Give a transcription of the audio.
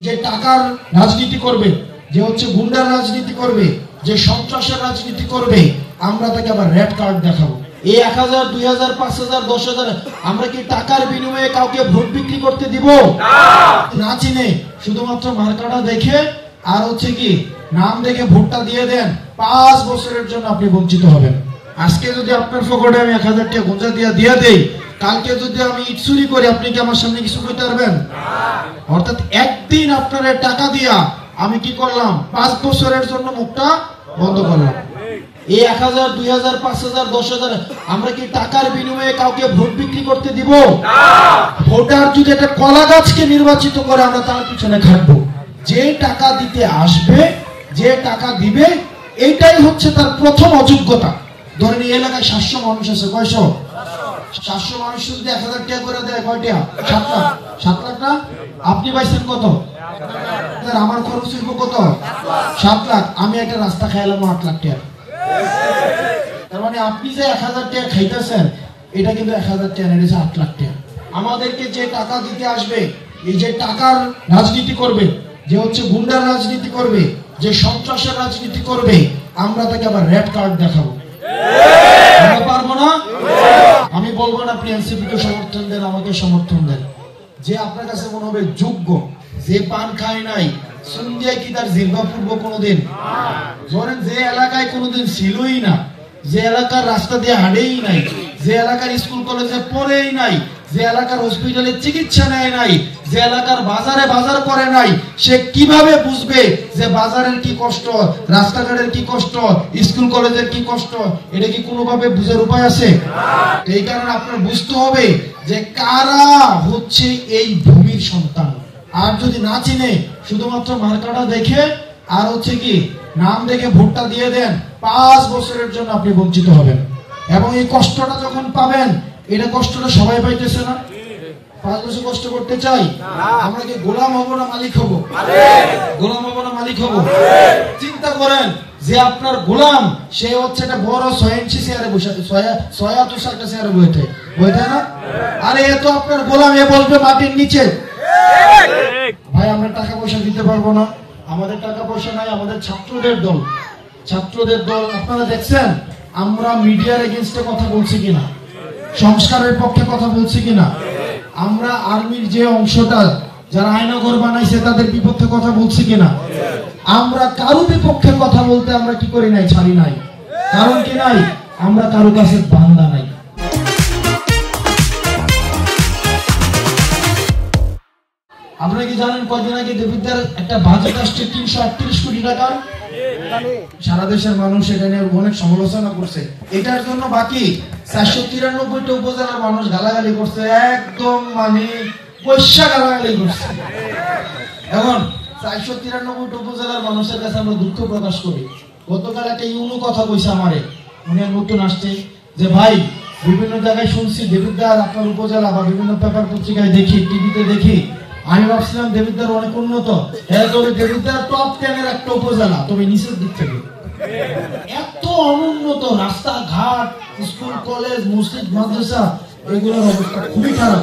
যে টাকার রাজনীতি করবে, যে হচ্ছে গুন্ডার রাজনীতি করবে, যে সন্ত্রাসের রাজনীতি করবে, আমরা তাকে আবার রেড কার্ড দেখাবো। এই 1000, 2000, 5000, 10000 আমরা কি টাকার বিনিময়ে কাউকে ভোট বিক্রি করতে দিব? না চিনে শুধুমাত্র মার্কাটা দেখে আর হচ্ছে কি নাম দেখে ভোটটা দিয়ে দেন, 5 বছরের জন্য আপনি বঞ্চিত হবেন। আজকে যদি আপনার পকেটে আমি 1000 টাকা গুঁজা দিয়ে দেই, কালকে যদি আমি ইট চুরি করি, আপনি কি আমার সামনে কিছু করতে পারবেন? অর্থাৎ একদিন আপনার টাকা দিয়া আমি কি করলাম, 5 বছরের জন্য মুখটা বন্ধ করলাম। এই 1000, 2000, 5000, 10000 আমরা কি টাকার বিনিময়ে কাউকে ভোট বিক্রি করতে দিব? ভোটার যদি একটা কলা গাছকে নির্বাচিত করে, আমরা তার পিছনে খাটবো। যে টাকা দিতে আসবে, যে টাকা দিবে, এইটাই হচ্ছে তার প্রথম অযোগ্যতা। ধরেন এই এলাকায় 700 মানুষ আছে, কয়শো? 700 মানুষ যদি 1000 টাকা করে দেয়, কয়টা? 7 লাখ। 7 লাখ না? আপনি পাইছেন কত? আমার খরচ হইব কত? 7 লাখ। আমি একটা রাস্তা খাইলাম 8 লাখ টাকা। তার মানে আপনি যে 1000 টাকা খাইতেছেন, এটা কিন্তু 1000 টাকা, এটা 8 লাখ টাকা। আমাদেরকে যে টাকা দিতে আসবে, এই যে টাকার রাজনীতি করবে, যে হচ্ছে গুন্ডার রাজনীতি করবে, যে সন্ত্রাসের রাজনীতি করবে, আমরা তাকে আবার রেড কার্ড দেখাবো। আমরা পারবো না? আমি বলবো না আপনি এনসিপি কে সমর্থন দেন, আমাকে সমর্থন দেন। যে আপনার কাছে মনে হবে যোগ্য, যে পান খায় নাই, সন্ধ্যায় কি তার জিহ্বা পূর্ব কোনোদিন? ধরেন যে এলাকায় কোনোদিন ছিলই না, যে এলাকার রাস্তা দিয়ে হাঁটেই নাই, যে এলাকার স্কুল কলেজে পড়েই নাই, যে এলাকার হসপিটালে চিকিৎসা নেয় নাই, যে এলাকার বাজারে বাজার করে নাই, সে কিভাবে বুঝবে যে বাজারের কি কষ্ট, রাস্তাঘাটের কি কষ্ট, স্কুল কলেজের কি কষ্ট? এটা কি কোনোভাবে বুঝার উপায় আছে? এই কারণে আপনার বুঝতে হবে যে কারা হচ্ছে এই ভূমির সন্তান। আর যদি না চিনে শুধুমাত্র মার্কাটা দেখে আর হচ্ছে কি নাম দেখে ভোটটা দিয়ে দেন, 5 বছরের জন্য আপনি বঞ্চিত হবেন। এবং এই কষ্টটা যখন পাবেন, এটা কষ্টটা সবাই পাইতেছে না? 5 বছর কষ্ট করতে চাই, আমরা কি গোলাম হবো না মালিক হবো? গোলাম হবো না মালিক হবো? চিন্তা করেন যে আপনার গোলাম, সে হচ্ছে একটা বড় 6 ইঞ্চি চেয়ারে বসে, 6 একটা চেয়ারে বইতে না? আরে এ তো আপনার গোলাম, এ বসবে মাটির নিচে। ভাই আমরা টাকা পয়সা দিতে পারবো না, আমাদের টাকা পয়সা নাই। আমাদের ছাত্রদের দল, আপনারা দেখছেন আমরা মিডিয়ার এগেইনস্টে কথা বলছি কিনা, সংস্কারের পক্ষে কথা বলছি কিনা, আমরা আর্মির যে অংশটা যারা আয়নাঘর বানাইছে তাদের বিপক্ষে কথা বলছি কিনা, আমরা কারো বিপক্ষে কথা বলতে আমরা কি করি নাই, ছাড়ি নাই। কারণ কি নাই, আমরা কারো কাছে বান্দা নাই। আপনারা কি জানেন কয়দিন আগে দেবিদ্যার একটা বাজেট আসছে 338 কোটি টাকা? সারা দেশের মানুষ এটা নিয়ে অনেক সমালোচনা করছে। এটার জন্য বাকি 493টা উপজেলার মানুষ গালাগালি করছে, একদম মানে পয়সা গালাগালি করছে। এখন 493টা উপজেলার মানুষের কাছে আমরা দুঃখ প্রকাশ করি। গতকাল একটা ইউনো কথা কইছে আমারে, উনি নতুন আসছে, যে ভাই বিভিন্ন জায়গায় শুনছি দেবিদ্যার আপনার উপজেলা বা বিভিন্ন পেপার পত্রিকায় দেখি, টিভিতে দেখি, আমি ভাবছিলাম দেবিদ্যার অনেক উন্নত। হ্যাঁ, তবে দেবিদ্যার টপ 10 এর একটা উপজেলা, তবে নিচের দিক থেকে এত অনুন্নত। রাস্তাঘাট, স্কুল কলেজ, মসজিদ মাদ্রাসা, এগুলোর অবস্থা খুবই খারাপ।